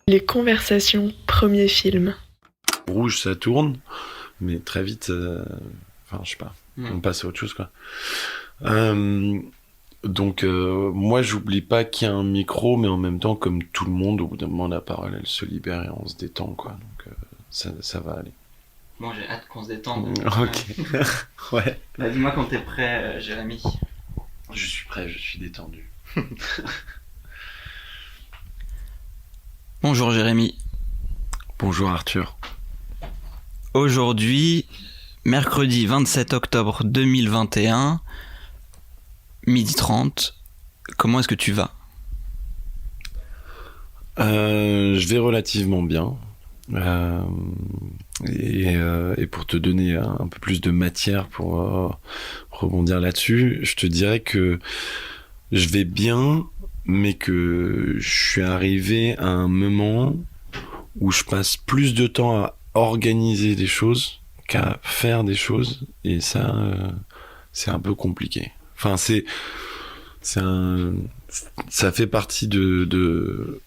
Les conversations, premier film. Rouge, ça tourne, mais très vite, enfin, je sais pas, on passe à autre chose, quoi. Donc, moi, j'oublie pas qu'il y a un micro, mais en même temps, comme tout le monde, au bout d'un moment, la parole, elle se libère et on se détend, quoi. Donc, ça va aller. Bon, j'ai hâte qu'on se détende. Ok. Ouais. Bah, dis-moi quand t'es prêt, Jérémy. Je suis prêt, je suis détendu. Bonjour Jérémy. Bonjour Arthur. Aujourd'hui, mercredi 27 octobre 2021, 12h30, comment est-ce que tu vas ? Je vais relativement bien. Et pour te donner un peu plus de matière pour rebondir là-dessus, je te dirais que je vais bien, mais que je suis arrivé à un moment où je passe plus de temps à organiser des choses qu'à faire des choses, et ça, c'est un peu compliqué. Enfin, ça fait partie de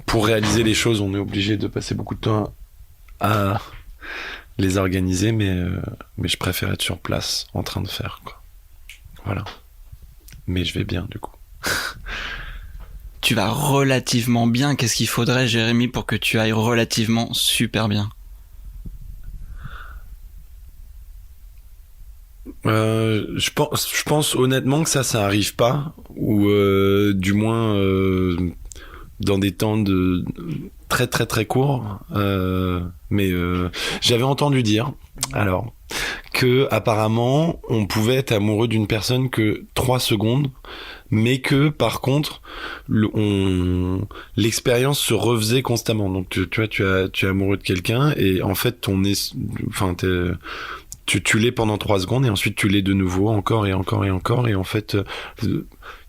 pour réaliser les choses, on est obligé de passer beaucoup de temps à les organiser, mais je préfère être sur place, en train de faire, quoi. Voilà. Mais je vais bien, du coup. Tu vas relativement bien. Qu'est-ce qu'il faudrait, Jérémy, pour que tu ailles relativement super bien ? Je pense honnêtement que ça arrive pas, ou du moins dans des temps de très très très courts. Mais j'avais entendu dire, alors, que apparemment on pouvait être amoureux d'une personne que 3 secondes, mais que par contre l'expérience se refaisait constamment. Donc tu vois, tu es amoureux de quelqu'un et en fait tu l'es pendant 3 secondes et ensuite tu l'es de nouveau encore et encore et encore, et en fait il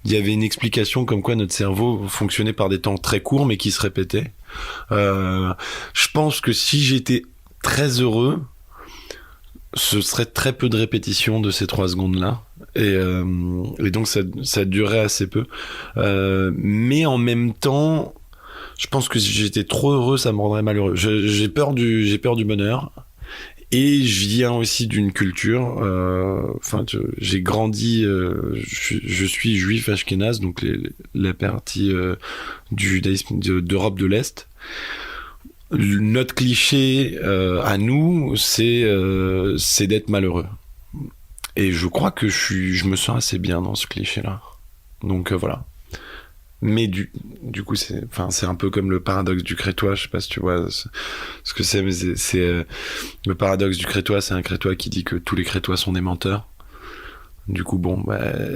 y avait une explication comme quoi notre cerveau fonctionnait par des temps très courts mais qui se répétaient. Je pense que si j'étais très heureux, ce serait très peu de répétition de ces 3 secondes-là. Et donc ça durait assez peu. Mais en même temps, je pense que si j'étais trop heureux, ça me rendrait malheureux. J'ai peur du bonheur. Et je viens aussi d'une culture, j'ai grandi, je suis juif ashkénaze, donc la partie du judaïsme d'Europe de l'Est. Notre cliché à nous, c'est d'être malheureux. Et je crois que je me sens assez bien dans ce cliché-là. Donc voilà. Mais du coup, c'est un peu comme le paradoxe du Crétois. Je sais pas si tu vois ce que c'est, mais c'est le paradoxe du Crétois. C'est un Crétois qui dit que tous les Crétois sont des menteurs. Du coup, bon,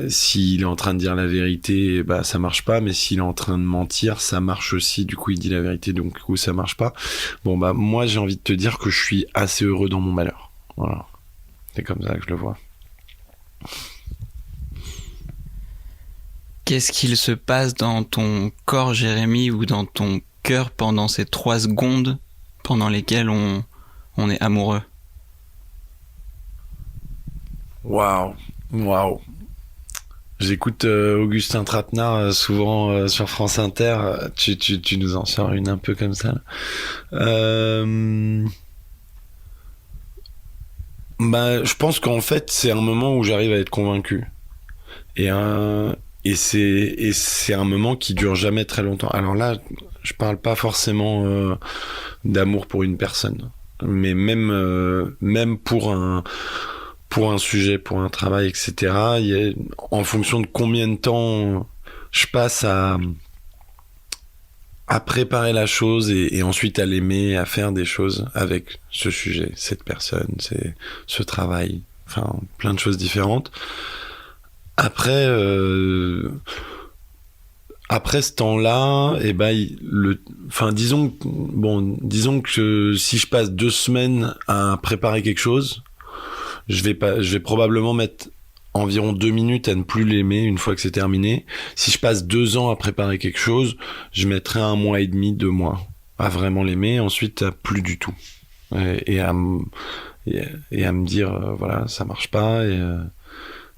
s'il est en train de dire la vérité, ça marche pas. Mais s'il est en train de mentir, ça marche aussi. Du coup, il dit la vérité, donc du coup, ça marche pas. Bon, moi, j'ai envie de te dire que je suis assez heureux dans mon malheur. Voilà. C'est comme ça que je le vois. Qu'est-ce qu'il se passe dans ton corps, Jérémy, ou dans ton cœur pendant ces 3 secondes pendant lesquelles on est amoureux ? Waouh. J'écoute Augustin Trapenard souvent sur France Inter. Tu nous en sors une un peu comme ça, là. Je pense qu'en fait, c'est un moment où j'arrive à être convaincu. Et c'est un moment qui dure jamais très longtemps. Alors là, je parle pas forcément d'amour pour une personne, mais même pour un sujet, pour un travail, etc. En fonction de combien de temps je passe à préparer la chose et ensuite à l'aimer, à faire des choses avec ce sujet, cette personne, ce travail, enfin plein de choses différentes. Après ce temps-là, disons que si je passe 2 semaines à préparer quelque chose, je vais probablement mettre environ 2 minutes à ne plus l'aimer une fois que c'est terminé. Si je passe 2 ans à préparer quelque chose, je mettrai 1 mois et demi, 2 mois à vraiment l'aimer, ensuite à plus du tout. Et à me dire, voilà, ça marche pas,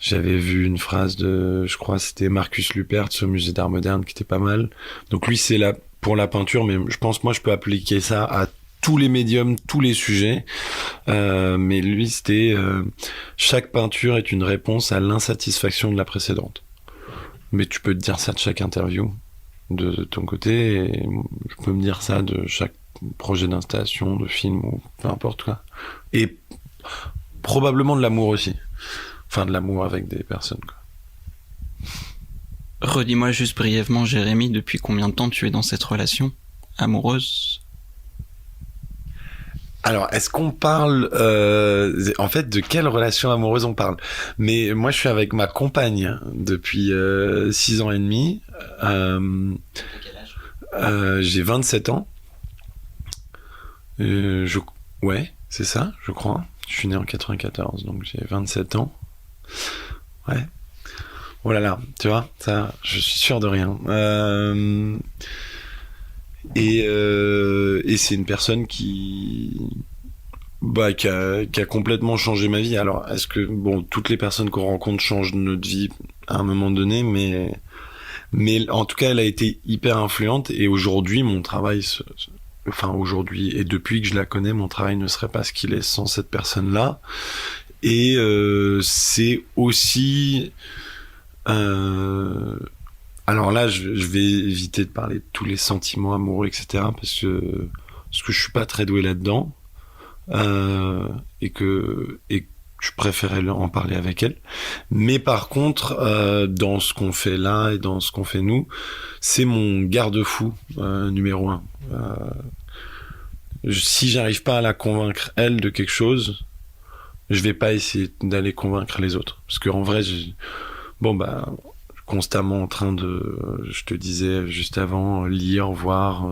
j'avais vu une phrase je crois c'était Marcus Lupertz au musée d'art moderne qui était pas mal. Donc lui, c'est pour la peinture, mais je pense moi je peux appliquer ça à tous les médiums, tous les sujets. Mais lui, c'était chaque peinture est une réponse à l'insatisfaction de la précédente. Mais tu peux te dire ça de chaque interview de ton côté, et je peux me dire ça de chaque projet d'installation, de film ou peu importe quoi. Et probablement de l'amour aussi. Enfin, de l'amour avec des personnes, quoi. Redis-moi juste brièvement, Jérémy, depuis combien de temps tu es dans cette relation amoureuse? Alors, est-ce qu'on parle en fait de quelle relation amoureuse on parle? Mais moi, je suis avec ma compagne depuis 6 ans et demi. Quel âge? J'ai 27 ans. Ouais, c'est ça, je crois. Je suis né en 94, donc j'ai 27 ans. Ouais. Oh là là, tu vois, ça, je suis sûr de rien. Et c'est une personne qui a complètement changé ma vie. Alors, est-ce que bon, toutes les personnes qu'on rencontre changent notre vie à un moment donné, mais en tout cas, elle a été hyper influente. Et aujourd'hui, mon travail, aujourd'hui et depuis que je la connais, mon travail ne serait pas ce qu'il est sans cette personne-là. Et c'est aussi alors là, je vais éviter de parler de tous les sentiments amoureux, etc., parce que je suis pas très doué là-dedans, et que je préférais en parler avec elle. Mais par contre, dans ce qu'on fait là et dans ce qu'on fait nous, c'est mon garde-fou numéro 1. Si j'arrive pas à la convaincre elle de quelque chose, je vais pas essayer d'aller convaincre les autres, parce qu'en vrai, constamment en train de, je te disais juste avant, lire, voir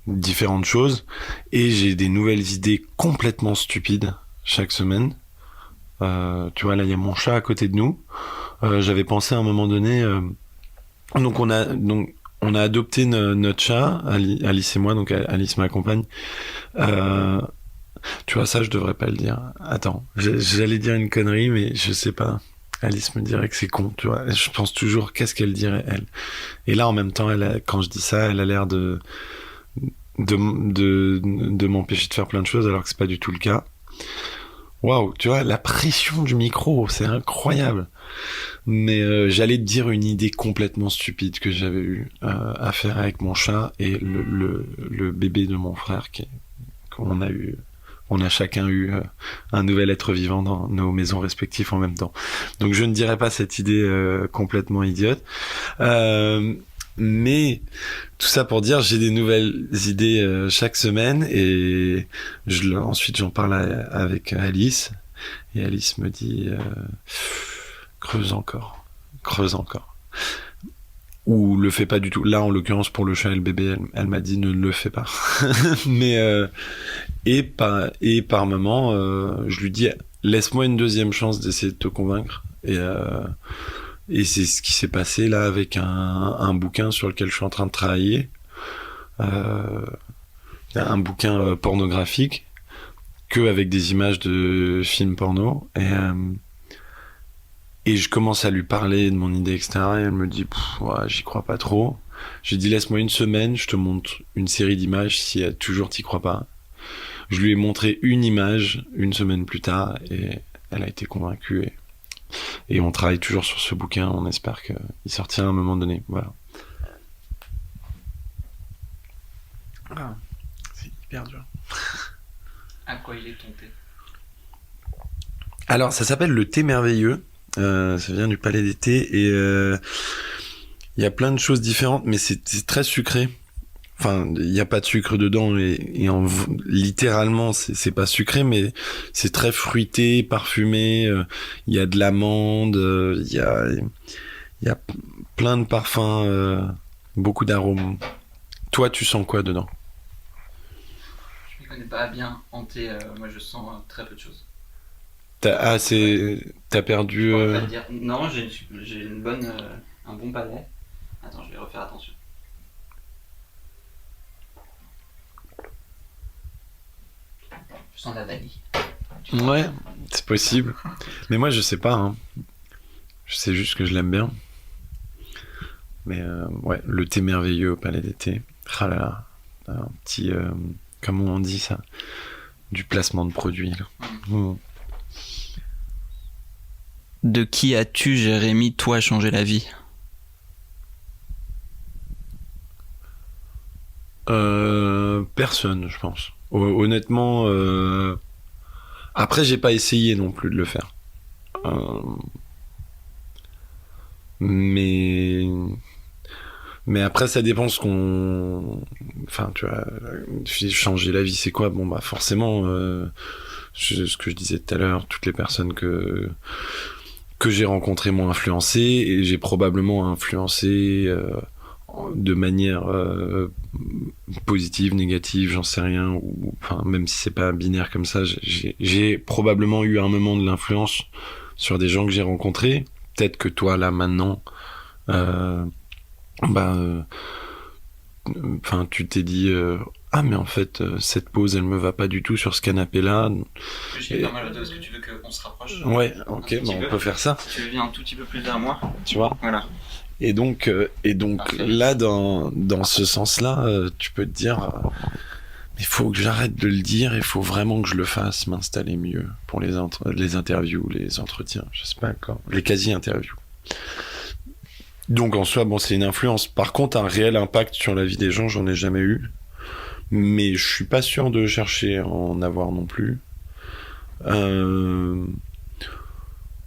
différentes choses, et j'ai des nouvelles idées complètement stupides chaque semaine. Tu vois, là, il y a mon chat à côté de nous. J'avais pensé à un moment donné, donc on a adopté notre chat, Alice et moi, donc Alice ma compagne. Tu vois, ça, je devrais pas le dire. Attends, j'allais dire une connerie, mais je sais pas. Alice me dirait que c'est con, tu vois. Je pense toujours, qu'est-ce qu'elle dirait, elle? Et là, en même temps, quand je dis ça, elle a l'air de m'empêcher de faire plein de choses, alors que c'est pas du tout le cas. Waouh, tu vois, la pression du micro, c'est incroyable. Mais j'allais te dire une idée complètement stupide que j'avais eu à faire avec mon chat et le bébé de mon frère qu'on a eu. On a chacun eu un nouvel être vivant dans nos maisons respectives en même temps. Donc je ne dirais pas cette idée complètement idiote. Mais tout ça pour dire, j'ai des nouvelles idées chaque semaine et ensuite j'en parle avec Alice. Et Alice me dit creuse encore. Ou le fais pas du tout. Là, en l'occurrence, pour le chat et le bébé, elle m'a dit ne le fais pas. Mais et par moment, je lui dis laisse-moi une deuxième chance d'essayer de te convaincre. Et c'est ce qui s'est passé là avec un bouquin sur lequel je suis en train de travailler. Un bouquin pornographique que avec des images de films porno. Et je commence à lui parler de mon idée, etc. Et elle me dit, ouais, j'y crois pas trop. J'ai dit, laisse-moi une semaine, je te montre une série d'images si toujours t'y crois pas. Je lui ai montré une image une semaine plus tard et elle a été convaincue. Et on travaille toujours sur ce bouquin. On espère qu'il sortira à un moment donné. Voilà. Ah, c'est hyper dur. À quoi il est tenté? Alors, ça s'appelle Le Thé Merveilleux. Ça vient du Palais d'été et il y a plein de choses différentes, mais c'est très sucré. Enfin, il n'y a pas de sucre dedans littéralement, c'est pas sucré, mais c'est très fruité, parfumé. Il y a de l'amande, il y a plein de parfums, beaucoup d'arômes. Toi, tu sens quoi dedans? Je ne connais pas bien en thé. Moi, je sens très peu de choses. T'as perdu. Je pourrais pas te dire. Non, j'ai un bon palais. Attends, je vais refaire attention. Je sens la vanille. Ouais, c'est possible. Mais moi, je sais pas. Hein. Je sais juste que je l'aime bien. Mais ouais, le thé merveilleux au Palais d'été. Ah là là, un petit, comment on dit ça, du placement de produit. Là. Mmh. De qui as-tu, Jérémy, toi, changé la vie? Personne, je pense. Honnêtement, après, j'ai pas essayé non plus de le faire. Mais après, ça dépend ce qu'on. Enfin, tu vois, changer la vie, c'est quoi? Bon, bah, forcément, ce que je disais tout à l'heure, toutes les personnes que j'ai rencontrées m'ont influencé, et j'ai probablement influencé de manière positive, négative, j'en sais rien, ou enfin, même si c'est pas binaire comme ça, j'ai probablement eu un moment de l'influence sur des gens que j'ai rencontrés. Peut-être que toi, là, maintenant, tu t'es dit ah, mais en fait, cette pose, elle me va pas du tout sur ce canapé-là. J'ai pas mal de. Est-ce que tu veux qu'on se rapproche? Ouais, ok, on peut faire ça. Si tu viens un tout petit peu plus vers moi. Tu vois? Voilà. Et donc là, dans ce sens-là, tu peux te dire, il faut que j'arrête de le dire, il faut vraiment que je le fasse, m'installer mieux pour les interviews, les entretiens, je sais pas encore, les quasi-interviews. Donc en soi, bon, c'est une influence. Par contre, un réel impact sur la vie des gens, j'en ai jamais eu. Mais je suis pas sûr de chercher à en avoir non plus.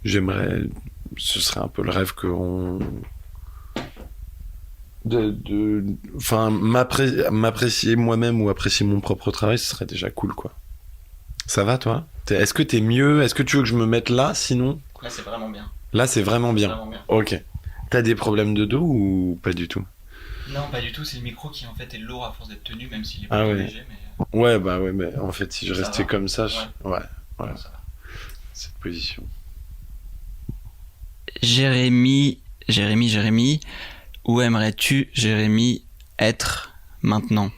J'aimerais, ce serait un peu le rêve qu'on m'apprécier moi-même ou apprécier mon propre travail, ce serait déjà cool, quoi. Ça va, toi? Est-ce que t'es mieux? Est-ce que tu veux que je me mette là, sinon? Là, c'est vraiment bien. Là, c'est vraiment bien. Vraiment bien. Ok. T'as des problèmes de dos ou pas du tout? Non, pas du tout. C'est le micro qui, en fait, est lourd à force d'être tenu, même s'il est pas léger, mais... Ouais, bah ouais, mais en fait, si je restais va. comme ça, Ouais. Voilà. Ça va. Cette position. Jérémy, où aimerais-tu, Jérémy, être maintenant?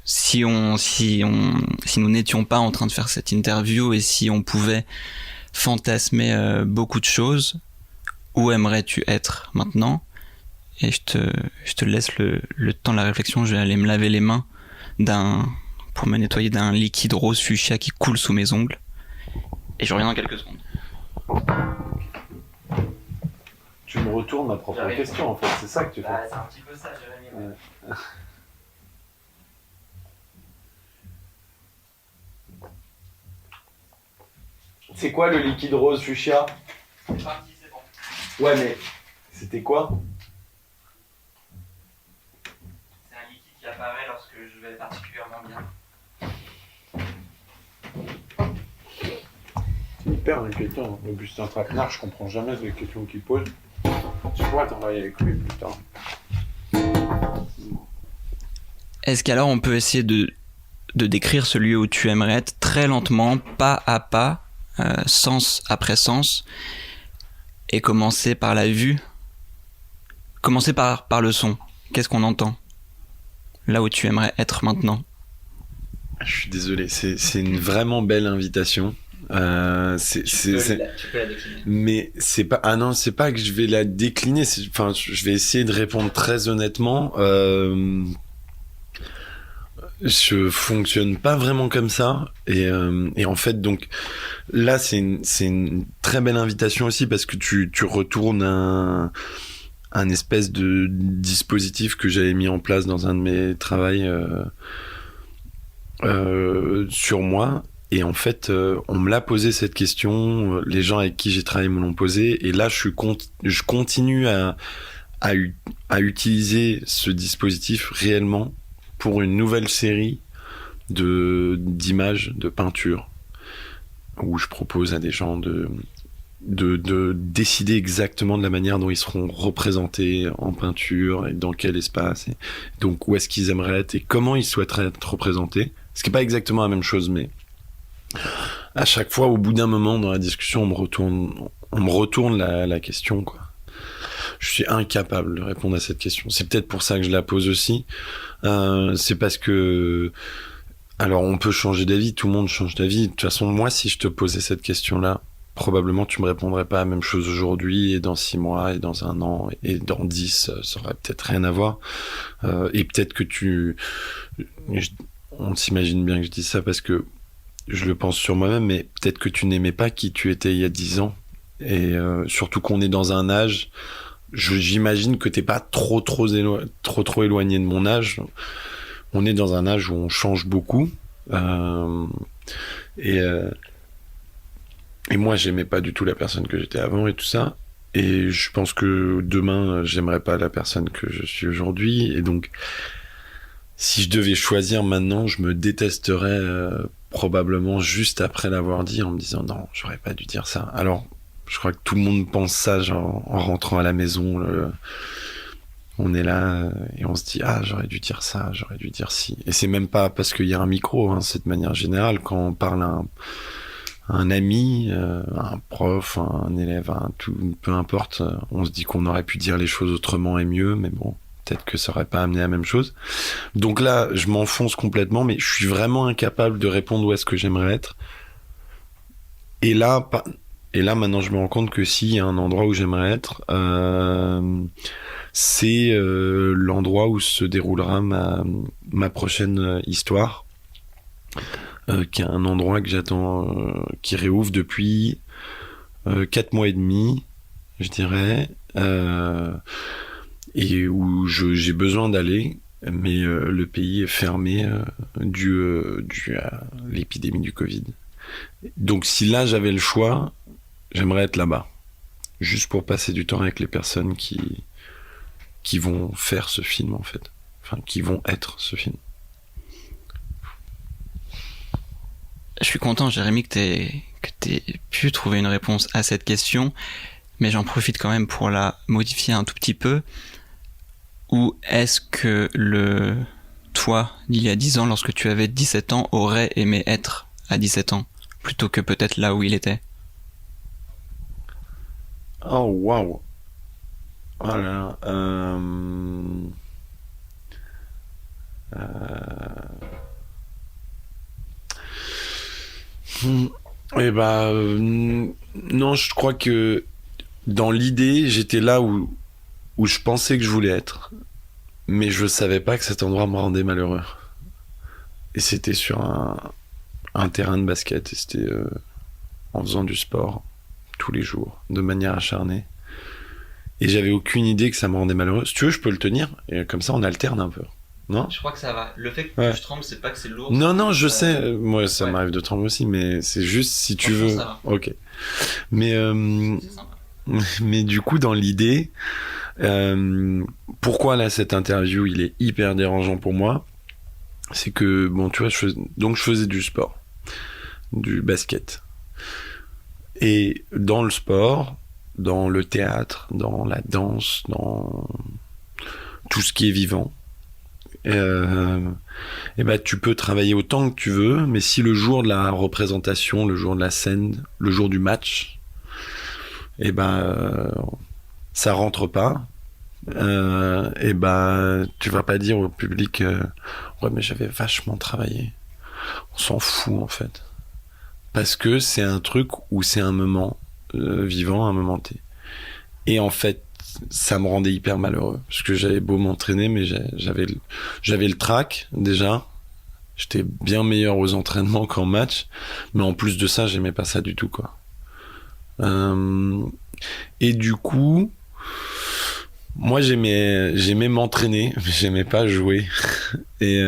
Si nous n'étions pas en train de faire cette interview et si on pouvait fantasmer beaucoup de choses, où aimerais-tu être maintenant? Et je te laisse le temps de la réflexion. Je vais aller me laver les mains pour me nettoyer d'un liquide rose fuchsia qui coule sous mes ongles. Et je reviens dans quelques secondes. Tu me retournes ma propre question, en fait, c'est ça que tu fais. C'est un petit peu ça, Jérémy. Ouais. C'est quoi le liquide rose fuchsia? C'est parti, c'est bon. Ouais, mais c'était quoi? C'est un liquide qui apparaît lorsque je vais particulièrement bien. C'est hyper inquiétant, Augustin Traquenard, je comprends jamais les questions qu'il pose. Tu pourras travailler avec lui plus tard. Est-ce qu'alors on peut essayer de décrire ce lieu où tu aimerais être très lentement, pas à pas, sens après sens, et commencer par la vue, commencer par le son? Qu'est-ce qu'on entend là où tu aimerais être maintenant? Je suis désolé, c'est une vraiment belle invitation. Tu peux la décliner. Mais c'est pas, ah non, c'est pas que je vais la décliner, enfin, je vais essayer de répondre très honnêtement. Je fonctionne pas vraiment comme ça, et en fait, donc là, c'est une très belle invitation aussi, parce que tu retournes un espèce de dispositif que j'avais mis en place dans un de mes travails sur moi. Et en fait, on me l'a posé cette question, les gens avec qui j'ai travaillé me l'ont posé, et là, je continue à utiliser ce dispositif réellement pour une nouvelle série d'images, de peintures, où je propose à des gens de décider exactement de la manière dont ils seront représentés en peinture, et dans quel espace, et donc où est-ce qu'ils aimeraient être, et comment ils souhaiteraient être représentés. Ce qui n'est pas exactement la même chose, mais à chaque fois, au bout d'un moment dans la discussion, on me retourne la question, quoi. Je suis incapable de répondre à cette question. C'est peut-être pour ça que je la pose aussi. C'est parce que, alors, on peut changer d'avis, tout le monde change d'avis. De toute façon, moi, si je te posais cette question-là, probablement tu me répondrais pas la même chose aujourd'hui, et dans 6 mois, et dans 1 an, et dans 10, ça aurait peut-être rien à voir. Et peut-être que on s'imagine bien que je dis ça parce que je le pense sur moi-même, mais peut-être que tu n'aimais pas qui tu étais il y a 10 ans. Et surtout qu'on est dans un âge, j'imagine que t'es pas trop éloigné de mon âge. On est dans un âge où on change beaucoup. Et moi, j'aimais pas du tout la personne que j'étais avant et tout ça. Et je pense que demain, j'aimerais pas la personne que je suis aujourd'hui. Et donc, si je devais choisir maintenant, je me détesterais probablement juste après l'avoir dit, en me disant non, j'aurais pas dû dire ça. Alors, je crois que tout le monde pense ça, genre en rentrant à la maison. On est là et on se dit ah, j'aurais dû dire ça, j'aurais dû dire ci. Et c'est même pas parce qu'il y a un micro, hein, c'est de manière générale quand on parle à un ami, un prof, un élève, peu importe, on se dit qu'on aurait pu dire les choses autrement et mieux, mais bon, peut-être que ça aurait pas amené la même chose. Donc là, je m'enfonce complètement, mais je suis vraiment incapable de répondre où est-ce que j'aimerais être. Et là, maintenant, je me rends compte que s'il y a un endroit où j'aimerais être, c'est l'endroit où se déroulera ma prochaine histoire, qui est un endroit que j'attends, qui réouvre depuis 4 mois et demi, je dirais, et où j'ai besoin d'aller, mais le pays est fermé dû à l'épidémie du Covid. Donc si là j'avais le choix, j'aimerais être là-bas, juste pour passer du temps avec les personnes qui vont faire ce film, en fait. Enfin, qui vont être ce film. Je suis content, Jérémy, que t'aies pu trouver une réponse à cette question, mais j'en profite quand même pour la modifier un tout petit peu. Où est-ce que toi, d'il y a 10 ans, lorsque tu avais 17 ans, aurait aimé être à 17 ans, plutôt que peut-être là où il était? Oh, waouh! Voilà. Eh ben, non, je crois que dans l'idée, j'étais là où je pensais que je voulais être, mais je savais pas que cet endroit me rendait malheureux. Et c'était sur un terrain de basket, et c'était en faisant du sport tous les jours, de manière acharnée. Et j'avais aucune idée que ça me rendait malheureux. Si tu veux, je peux le tenir, et comme ça on alterne un peu. Non ? Je crois que ça va. Le fait que je tremble, c'est pas que c'est lourd. Non, je sais. Moi, ça m'arrive de trembler aussi, mais c'est juste si tu veux. Ça va. Ok. Mais C'est sympa. mais du coup, dans l'idée, pourquoi là cette interview, il est hyper dérangeant pour moi, c'est que bon, tu vois, je faisais du sport, du basket, et dans le sport, dans le théâtre, dans la danse, dans tout ce qui est vivant. Et ben tu peux travailler autant que tu veux, mais si le jour de la représentation, le jour de la scène, le jour du match, et ben ça rentre pas, et ben tu vas pas dire au public ouais mais j'avais vachement travaillé. On s'en fout en fait, parce que c'est un truc où c'est un moment vivant, un moment T. Et en fait ça me rendait hyper malheureux, parce que j'avais beau m'entraîner, mais j'avais le trac déjà, j'étais bien meilleur aux entraînements qu'en match, mais en plus de ça j'aimais pas ça du tout quoi. Et du coup moi j'aimais m'entraîner, mais j'aimais pas jouer. Et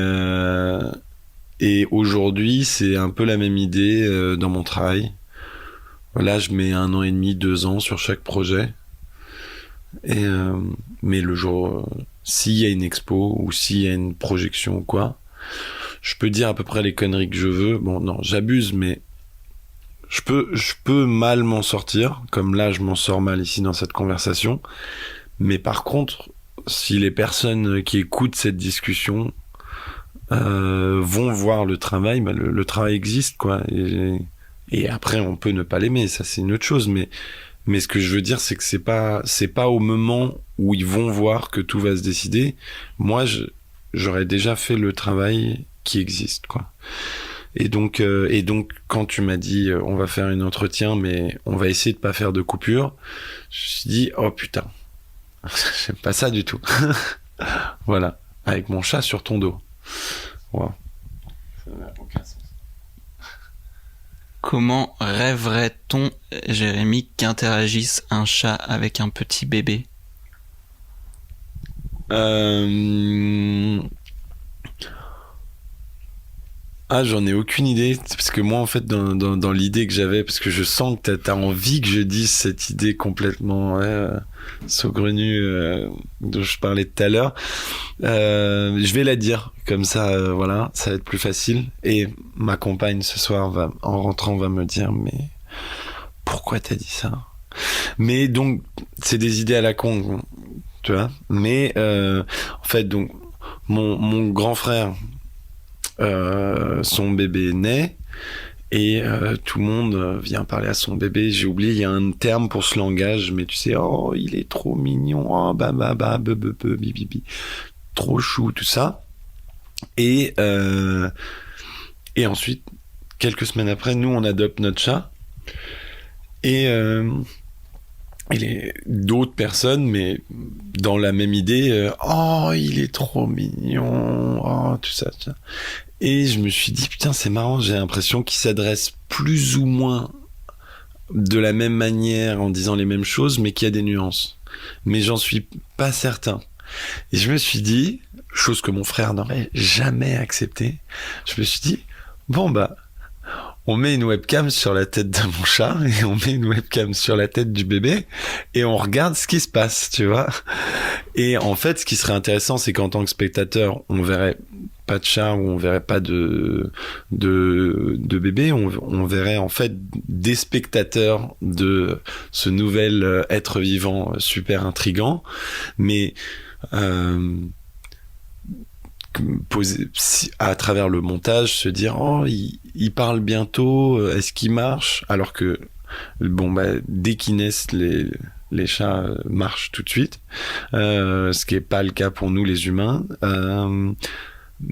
aujourd'hui c'est un peu la même idée dans mon travail. Là je mets 1 an et demi, 2 ans sur chaque projet. Mais le jour, s'il y a une expo ou s'il y a une projection ou quoi, je peux dire à peu près les conneries que je veux. Bon, non, j'abuse, mais je peux mal m'en sortir, comme là je m'en sors mal ici dans cette conversation. Mais par contre, si les personnes qui écoutent cette discussion vont voir le travail, bah le travail existe, quoi. Et après, on peut ne pas l'aimer, ça c'est une autre chose, mais ce que je veux dire, c'est que c'est pas au moment où ils vont voir que tout va se décider. Moi, j'aurais déjà fait le travail qui existe, quoi. Et donc, quand tu m'as dit, on va faire un entretien, mais on va essayer de pas faire de coupure, je me suis dit, oh putain, j'aime pas ça du tout. Voilà, avec mon chat sur ton dos. Wow. Ça n'a aucun sens. Comment rêverait-on, Jérémy, qu'interagisse un chat avec un petit bébé? Ah, j'en ai aucune idée, parce que moi, en fait, dans l'idée que j'avais, parce que je sens que t'as envie que je dise cette idée complètement saugrenue dont je parlais tout à l'heure, je vais la dire, comme ça, voilà, ça va être plus facile. Et ma compagne, ce soir, en rentrant, va me dire, mais pourquoi t'as dit ça? Mais donc, c'est des idées à la con, tu vois. Mais, en fait, donc, mon grand frère, son bébé naît et tout le monde vient parler à son bébé. J'ai oublié, il y a un terme pour ce langage, mais tu sais, oh, il est trop mignon, oh, ba ba ba, be be be, bi bi bi, trop chou, tout ça. Et ensuite, quelques semaines après, nous on adopte notre chat et d'autres personnes, mais dans la même idée, oh, il est trop mignon, oh, tout ça, tout ça. Et je me suis dit, putain, c'est marrant, j'ai l'impression qu'il s'adresse plus ou moins de la même manière en disant les mêmes choses, mais qu'il y a des nuances. Mais j'en suis pas certain. Et je me suis dit, chose que mon frère n'aurait jamais acceptée, je me suis dit, bon bah, on met une webcam sur la tête de mon chat et on met une webcam sur la tête du bébé et on regarde ce qui se passe, tu vois. Et en fait, ce qui serait intéressant, c'est qu'en tant que spectateur, on verrait pas de chat ou on verrait pas de bébé, on verrait en fait des spectateurs de ce nouvel être vivant super intriguant, mais à travers le montage se dire oh il parle bientôt, est-ce qu'il marche, alors que bon bah dès qu'ils naissent les chats marchent tout de suite, ce qui est pas le cas pour nous les humains,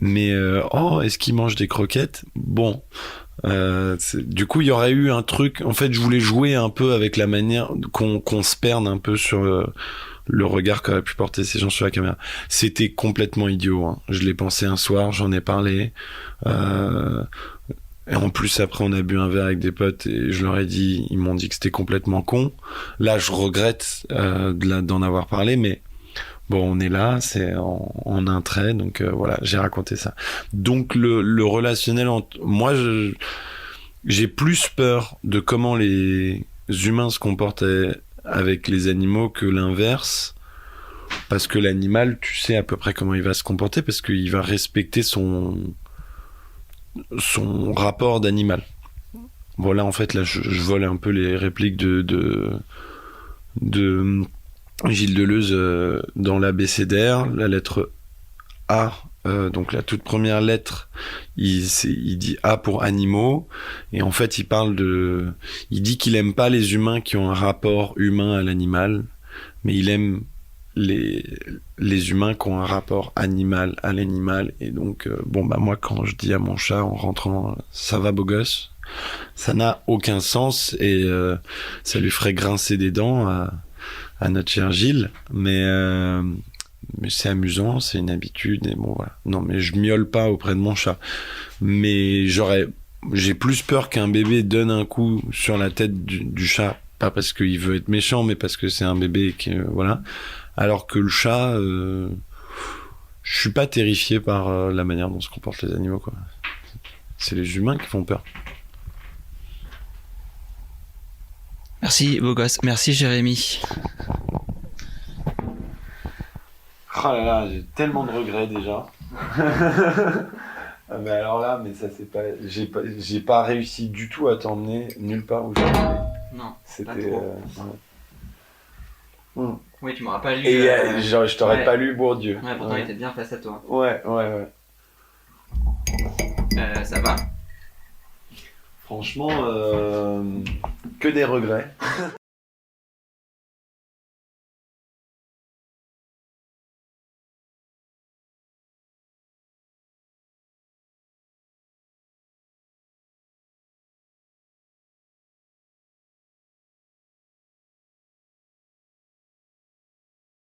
mais oh est-ce qu'ils mangent des croquettes, bon du coup il y aurait eu un truc, en fait je voulais jouer un peu avec la manière qu'on se perde un peu sur le regard qu'auraient pu porter ces gens sur la caméra. C'était complètement idiot, hein. Je l'ai pensé un soir, j'en ai parlé. Et en plus, après, on a bu un verre avec des potes et je leur ai dit, ils m'ont dit que c'était complètement con. Là, je regrette d'en avoir parlé, mais bon, on est là, c'est en un trait, donc voilà, j'ai raconté ça. Donc le relationnel, moi, j'ai plus peur de comment les humains se comportaient avec les animaux que l'inverse, parce que l'animal, tu sais à peu près comment il va se comporter, parce qu'il va respecter son rapport d'animal. Voilà, en fait, là, je vole un peu les répliques de Gilles Deleuze dans l'abécédaire, la lettre A. Donc la toute première lettre, il dit A pour animaux, et en fait il dit qu'il aime pas les humains qui ont un rapport humain à l'animal, mais il aime les humains qui ont un rapport animal à l'animal. Et donc bon bah moi quand je dis à mon chat en rentrant ça va beau gosse, ça n'a aucun sens et ça lui ferait grincer des dents à notre cher Gilles, mais c'est amusant, c'est une habitude, et bon voilà. Non, mais je miaule pas auprès de mon chat. Mais j'ai plus peur qu'un bébé donne un coup sur la tête du chat, pas parce qu'il veut être méchant, mais parce que c'est un bébé qui, voilà. Alors que le chat, je suis pas terrifié par la manière dont se comportent les animaux, quoi. C'est les humains qui font peur. Merci, beau gosse. Merci, Jérémy. Oh là là, j'ai tellement de regrets déjà. Ah mais alors là, mais ça c'est pas, j'ai pas réussi du tout à t'emmener nulle part où j'allais. Non, c'était. pas trop. Ouais. Oui, tu m'auras pas lu. Et genre, je t'aurais ouais. pas lu Bourdieu. Ouais, pourtant il était bien face à toi. Ouais. Ça va. Franchement, que des regrets.